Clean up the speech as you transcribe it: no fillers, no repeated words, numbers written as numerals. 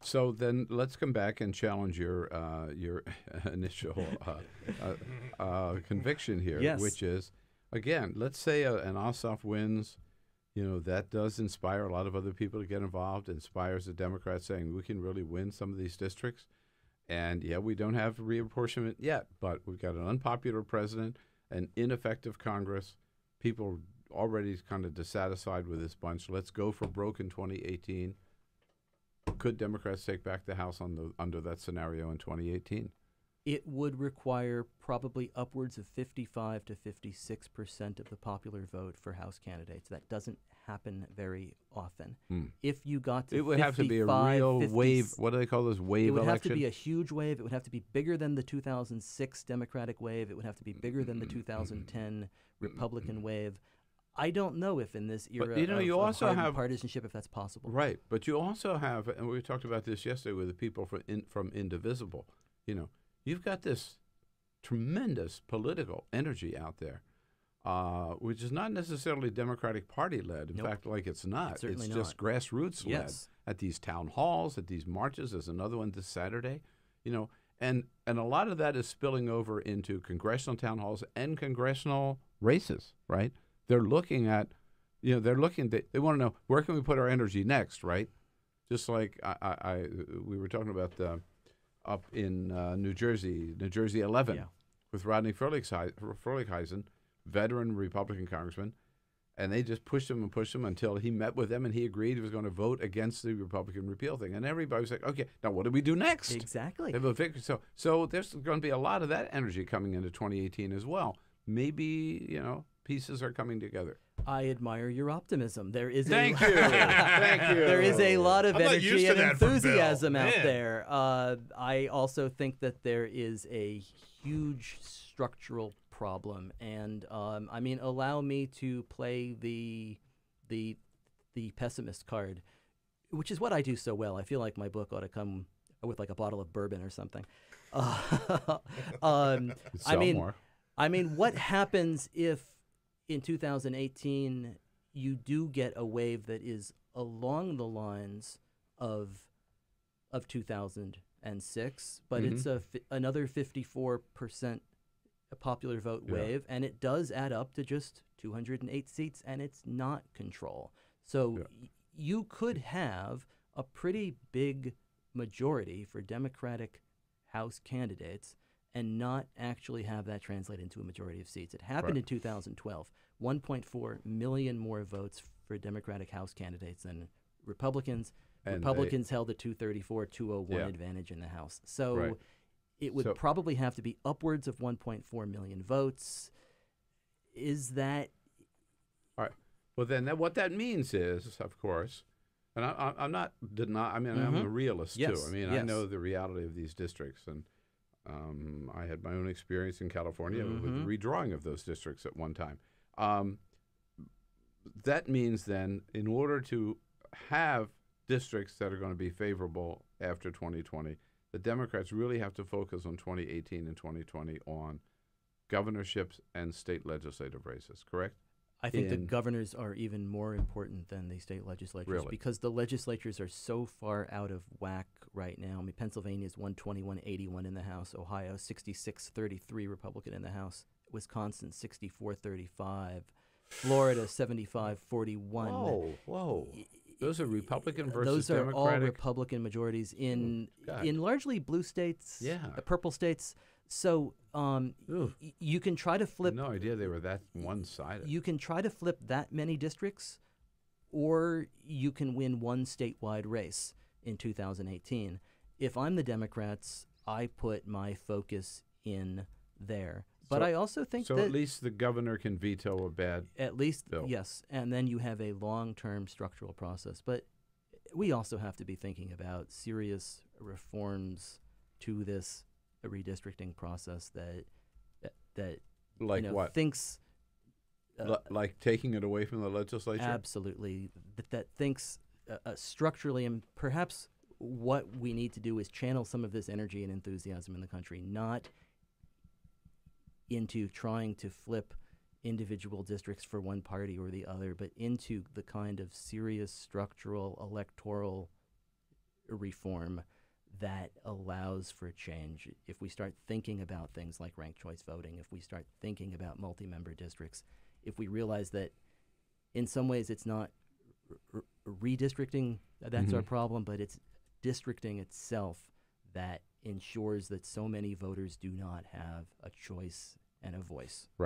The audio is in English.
So then let's come back and challenge your initial conviction here, Yes. which is, again, let's say an Ossoff wins. That does inspire a lot of other people to get involved, inspires the Democrats saying we can really win some of these districts. And, yeah, we don't have reapportionment yet, but we've got an unpopular president, an ineffective Congress, people already kind of dissatisfied with this bunch. Let's go for broke in 2018. Could Democrats take back the House under that scenario in 2018? It would require probably upwards of 55 to 56% of the popular vote for House candidates. That doesn't happen very often. If you got to it would have to be a real 50, wave. What do they call those wave It would election? have to be a huge wave. It would have to be bigger than the 2006 Democratic wave. It would have to be bigger than the 2010 Republican wave. I don't know if in this era you of also hardened have partisanship, if that's possible. Right, but you also have, and we talked about this yesterday with the people from Indivisible. You've got this tremendous political energy out there, which is not necessarily Democratic Party led. In Nope. fact, it's not. Certainly It's just grassroots Yes. led at these town halls, at these marches. There's another one this Saturday. And a lot of that is spilling over into congressional town halls and congressional races. Right? They're looking at, they want to know where can we put our energy next. Right? Just like we were talking about up in New Jersey 11, Yeah. with Rodney Frolickheisen, veteran Republican congressman, and they just pushed him until he met with them and he agreed he was going to vote against the Republican repeal thing. And everybody was like, okay, now what do we do next? Exactly. They have a victory. So there's going to be a lot of that energy coming into 2018 as well. Maybe, pieces are coming together. I admire your optimism. There is Thank you. Thank you. There is a lot of I'm not used energy to and that from Bill. enthusiasm out Man. there. I also think that there is a huge structural problem, and allow me to play the pessimist card, which is what I do so well. I feel like my book ought to come with like a bottle of bourbon or something. Sell more. What happens if in 2018 you do get a wave that is along the lines of 2006, but it's another 54% popular vote wave, and it does add up to just 208 seats, and it's not control. So you could have a pretty big majority for Democratic House candidates and not actually have that translate into a majority of seats. It happened in 2012. 1.4 million more votes for Democratic House candidates than Republicans. And Republicans held a 234-201 advantage in the House. So it would probably have to be upwards of 1.4 million votes. Is that... All right. Well, then what that means is, of course, and I'm not denying, I'm a realist too. I know the reality of these districts, and I had my own experience in California with the redrawing of those districts at one time. That means then, in order to have districts that are going to be favorable after 2020, the Democrats really have to focus on 2018 and 2020 on governorships and state legislative races, correct? I think the governors are even more important than the state legislatures because the legislatures are so far out of whack right now. Pennsylvania is 121-81 in the House, Ohio 66-33 Republican in the House, Wisconsin 64-35, Florida 75-41. Whoa. Those are Republican versus Those are Democratic? all Republican majorities in largely blue states, purple states. So you can try to flip. No idea they were that one-sided. You can try to flip that many districts, or you can win one statewide race in 2018. If I'm the Democrats, I put my focus in there. But I also think that at least the governor can veto a bad bill. Yes, and then you have a long-term structural process. But we also have to be thinking about serious reforms to this redistricting process that like what thinks like taking it away from the legislature. Absolutely, that thinks structurally, and perhaps what we need to do is channel some of this energy and enthusiasm in the country, not into trying to flip individual districts for one party or the other, but into the kind of serious structural electoral reform that allows for change, if we start thinking about things like ranked choice voting, if we start thinking about multi-member districts, if we realize that in some ways it's not redistricting that's our problem, but it's districting itself that ensures that so many voters do not have a choice and a voice. Right.